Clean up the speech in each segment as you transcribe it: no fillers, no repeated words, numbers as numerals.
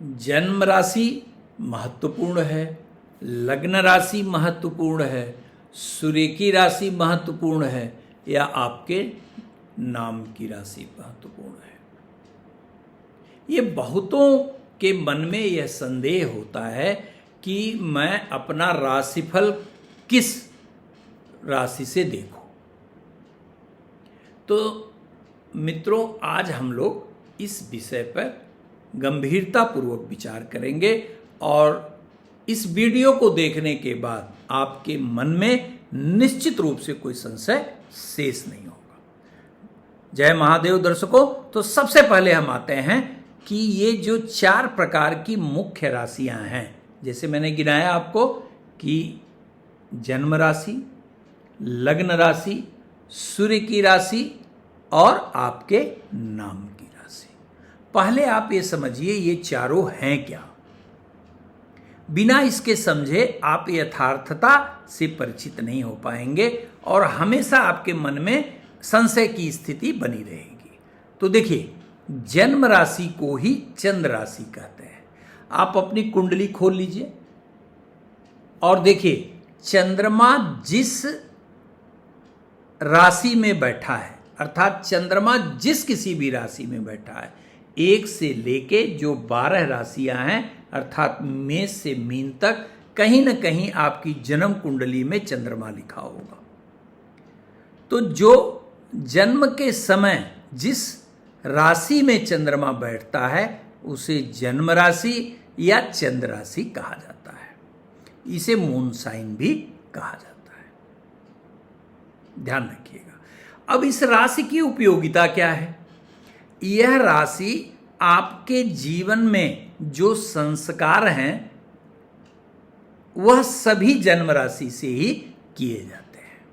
जन्म राशि महत्वपूर्ण है, लग्न राशि महत्वपूर्ण है, सूर्य की राशि महत्वपूर्ण है या आपके नाम की राशि महत्वपूर्ण है। ये बहुतों के मन में यह संदेह होता है कि मैं अपना राशिफल किस राशि से देखूं। तो मित्रों, आज हम लोग इस विषय पर गंभीरतापूर्वक विचार करेंगे और इस वीडियो को देखने के बाद आपके मन में निश्चित रूप से कोई संशय शेष नहीं होगा। जय महादेव दर्शकों। तो सबसे पहले हम आते हैं कि ये जो 4 प्रकार की मुख्य राशियां हैं, जैसे मैंने गिनाया आपको कि जन्म राशि, लग्न राशि, सूर्य की राशि और आपके नाम की राशि। पहले आप ये समझिए ये चारों हैं क्या। बिना इसके समझे आप यथार्थता से परिचित नहीं हो पाएंगे और हमेशा आपके मन में संशय की स्थिति बनी रहेगी। तो देखिए, जन्म राशि को ही चंद्र राशि कहते हैं। आप अपनी कुंडली खोल लीजिए और देखिए चंद्रमा जिस राशि में बैठा है, अर्थात चंद्रमा जिस किसी भी राशि में बैठा है, 1 से लेके जो 12 राशियां हैं अर्थात मेष से मीन तक, कहीं ना कहीं आपकी जन्म कुंडली में चंद्रमा लिखा होगा। तो जो जन्म के समय जिस राशि में चंद्रमा बैठता है उसे जन्म राशि या चंद्र राशि कहा जाता है। इसे मून साइन भी कहा जाता है, ध्यान रखिएगा। अब इस राशि की उपयोगिता क्या है? यह राशि आपके जीवन में जो संस्कार हैं वह सभी जन्म राशि से ही किए जाते हैं।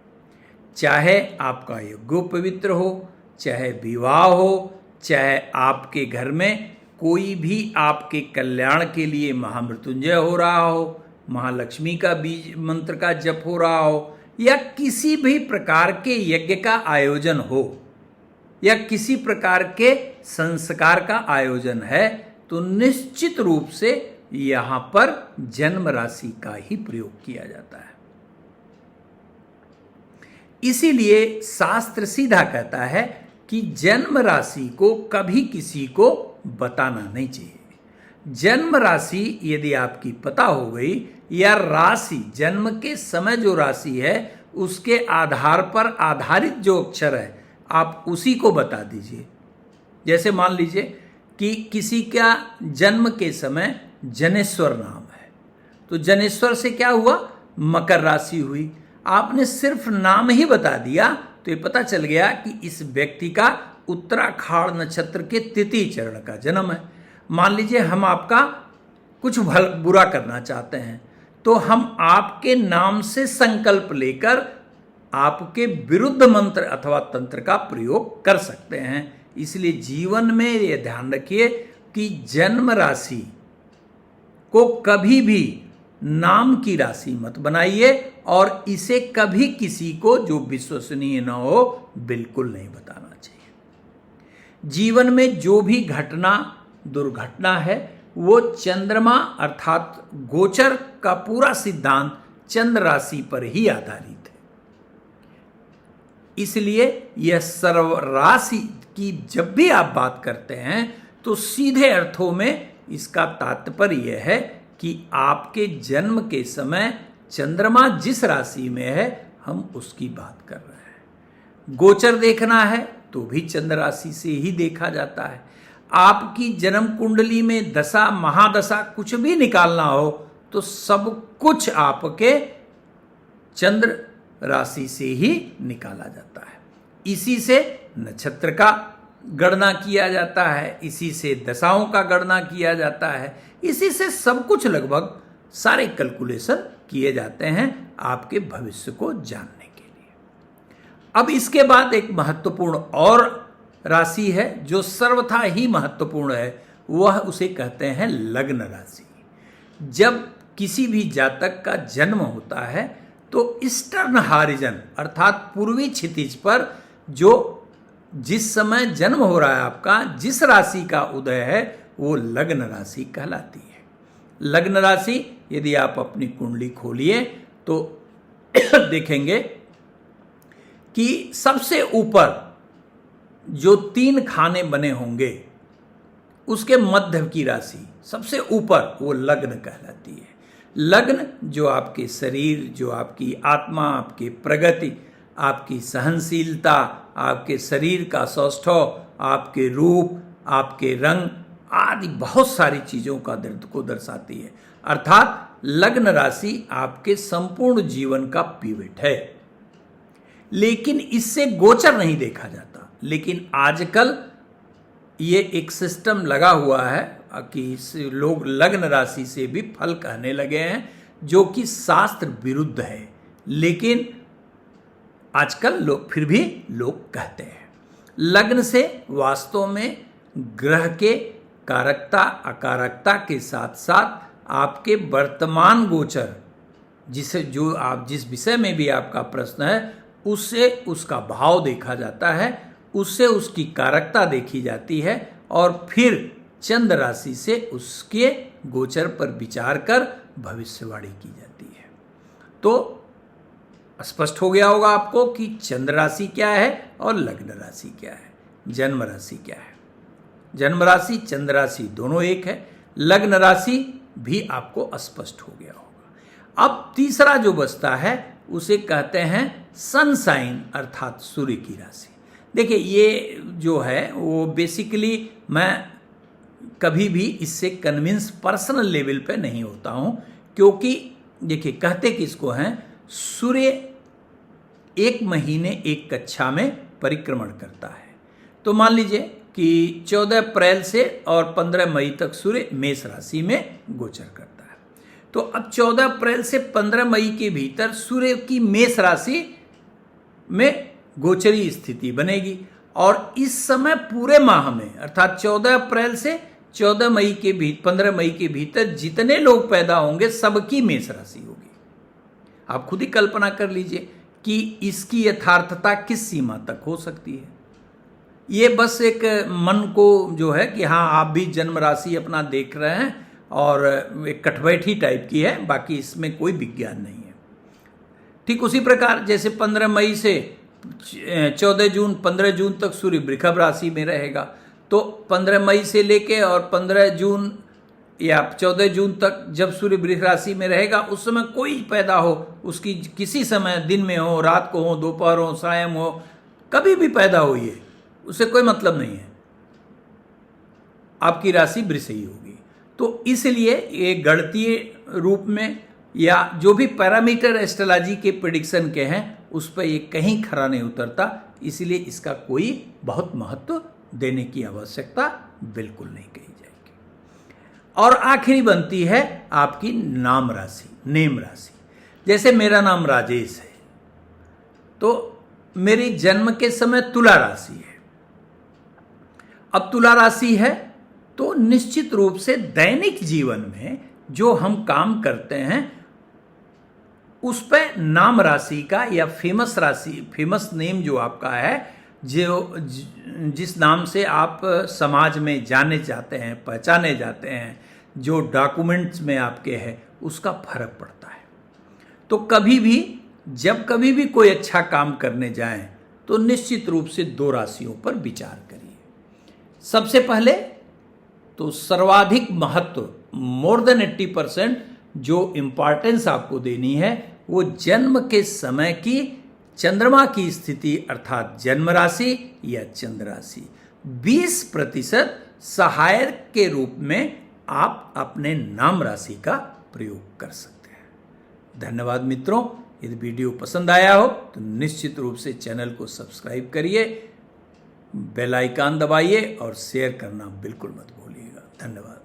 चाहे आपका यज्ञोपवित्र हो, चाहे विवाह हो, चाहे आपके घर में कोई भी आपके कल्याण के लिए महामृत्युंजय हो रहा हो, महालक्ष्मी का बीज मंत्र का जप हो रहा हो, या किसी भी प्रकार के यज्ञ का आयोजन हो या किसी प्रकार के संस्कार का आयोजन है, तो निश्चित रूप से यहां पर जन्म राशि का ही प्रयोग किया जाता है। इसीलिए शास्त्र सीधा कहता है कि जन्म राशि को कभी किसी को बताना नहीं चाहिए। जन्म राशि यदि आपकी पता हो गई या राशि जन्म के समय जो राशि है उसके आधार पर आधारित जो अक्षर है आप उसी को बता दीजिए। जैसे मान लीजिए कि किसी का जन्म के समय जनेश्वर नाम है, तो जनेश्वर से क्या हुआ? मकर राशि हुई। आपने सिर्फ नाम ही बता दिया तो ये पता चल गया कि इस व्यक्ति का उत्तराखाड़ नक्षत्र के तृतीय चरण का जन्म है। मान लीजिए हम आपका कुछ बुरा करना चाहते हैं तो हम आपके नाम से संकल्प लेकर आपके विरुद्ध मंत्र अथवा तंत्र का प्रयोग कर सकते हैं। इसलिए जीवन में यह ध्यान रखिए कि जन्म राशि को कभी भी नाम की राशि मत बनाइए और इसे कभी किसी को जो विश्वसनीय न हो बिल्कुल नहीं बताना चाहिए। जीवन में जो भी घटना दुर्घटना है वो चंद्रमा अर्थात गोचर का पूरा सिद्धांत चंद्र राशि पर ही आधारित है। इसलिए यह सर्व राशि की जब भी आप बात करते हैं तो सीधे अर्थों में इसका तात्पर्य यह है कि आपके जन्म के समय चंद्रमा जिस राशि में है हम उसकी बात कर रहे हैं। गोचर देखना है तो भी चंद्र राशि से ही देखा जाता है। आपकी जन्म कुंडली में दशा महादशा कुछ भी निकालना हो तो सब कुछ आपके चंद्र राशि से ही निकाला जाता है। इसी से नक्षत्र का गणना किया जाता है, इसी से दशाओं का गणना किया जाता है, इसी से सब कुछ लगभग सारे कैलकुलेशन किए जाते हैं आपके भविष्य को जानने के लिए। अब इसके बाद एक महत्वपूर्ण और राशि है जो सर्वथा ही महत्वपूर्ण है, वह उसे कहते हैं लग्न राशि। जब किसी भी जातक का जन्म होता है तो ईस्टर्न हारिजन अर्थात पूर्वी क्षितिज पर जो जिस समय जन्म हो रहा है आपका, जिस राशि का उदय है वो लग्न राशि कहलाती है। लग्न राशि यदि आप अपनी कुंडली खोलिए तो देखेंगे कि सबसे ऊपर जो 3 खाने बने होंगे उसके मध्य की राशि सबसे ऊपर वो लग्न कहलाती है। लग्न जो आपके शरीर, जो आपकी आत्मा, आपकी प्रगति, आपकी सहनशीलता, आपके शरीर का सौष्ठव, आपके रूप, आपके रंग आदि बहुत सारी चीजों को दर्शाती है। अर्थात लग्न राशि आपके संपूर्ण जीवन का पिवट है। लेकिन इससे गोचर नहीं देखा जाता। लेकिन आजकल ये एक सिस्टम लगा हुआ है कि लोग लग्न राशि से भी फल कहने लगे हैं, जो कि शास्त्र विरुद्ध है। लेकिन आजकल लोग फिर भी लोग कहते हैं। लग्न से वास्तव में ग्रह के कारकता अकारकता के साथ साथ आपके वर्तमान गोचर, जिस विषय में भी आपका प्रश्न है, उससे उसका भाव देखा जाता है, उससे उसकी कारकता देखी जाती है और फिर चंद्र राशि से उसके गोचर पर विचार कर भविष्यवाणी की जाती है। तो स्पष्ट हो गया होगा आपको कि चंद्र राशि क्या है और लग्न राशि क्या है, जन्म राशि क्या है। जन्म राशि चंद्र राशि दोनों एक है, लग्न राशि भी आपको स्पष्ट हो गया होगा। अब तीसरा जो बचता है उसे कहते हैं सन साइन अर्थात सूर्य की राशि। देखिए ये जो है वो बेसिकली मैं कभी भी इससे कन्विंस पर्सनल लेवल पे नहीं होता हूं, क्योंकि देखिए कहते किसको हैं, सूर्य 1 महीने 1 कक्षा में परिक्रमण करता है। तो मान लीजिए कि 14 अप्रैल से और 15 मई तक सूर्य मेष राशि में गोचर करता है। तो अब 14 अप्रैल से 15 मई के भीतर सूर्य की मेष राशि में गोचरी स्थिति बनेगी और इस समय पूरे माह में अर्थात 14 अप्रैल से 15 मई के भीतर जितने लोग पैदा होंगे सबकी मेष राशि होगी। आप खुद ही कल्पना कर लीजिए कि इसकी यथार्थता किस सीमा तक हो सकती है। ये बस एक मन को जो है कि हाँ आप भी जन्म राशि अपना देख रहे हैं और एक कठबैठी टाइप की है, बाकी इसमें कोई विज्ञान नहीं है। ठीक उसी प्रकार जैसे 15 मई से 15 जून तक सूर्य वृषभ राशि में रहेगा, तो 15 मई से लेके और 15 जून या 14 जून तक जब सूर्य वृष राशि में रहेगा उस समय कोई पैदा हो, उसकी किसी समय दिन में हो, रात को हो, दोपहर हो, सायं हो, कभी भी पैदा हो, ये उससे कोई मतलब नहीं है, आपकी राशि वृष ही होगी। तो इसलिए ये गणितीय रूप में या जो भी पैरामीटर एस्ट्रोलॉजी के प्रेडिक्शन के हैं उस पर ये कहीं खरा नहीं उतरता, इसलिए इसका कोई बहुत महत्व देने की आवश्यकता बिल्कुल नहीं कही जाएगी। और आखिरी बनती है आपकी नाम राशि, नेम राशि। जैसे मेरा नाम राजेश है तो मेरी जन्म के समय तुला राशि है। अब तुला राशि है तो निश्चित रूप से दैनिक जीवन में जो हम काम करते हैं उस पर नाम राशि का या फेमस नेम जो आपका है, जो जिस नाम से आप समाज में जाने जाते हैं, पहचाने जाते हैं, जो डॉक्यूमेंट्स में आपके है, उसका फर्क पड़ता है। तो जब कभी भी कोई अच्छा काम करने जाएं तो निश्चित रूप से 2 राशियों पर विचार करिए। सबसे पहले तो सर्वाधिक महत्व मोर देन 80% जो इम्पॉर्टेंस आपको देनी है वो जन्म के समय की चंद्रमा की स्थिति अर्थात जन्म राशि या चंद्र राशि 20% सहायक के रूप में आप अपने नाम राशि का प्रयोग कर सकते हैं। धन्यवाद मित्रों, यदि वीडियो पसंद आया हो तो निश्चित रूप से चैनल को सब्सक्राइब करिए, बेल आइकन दबाइए और शेयर करना बिल्कुल मत भूलिएगा। धन्यवाद।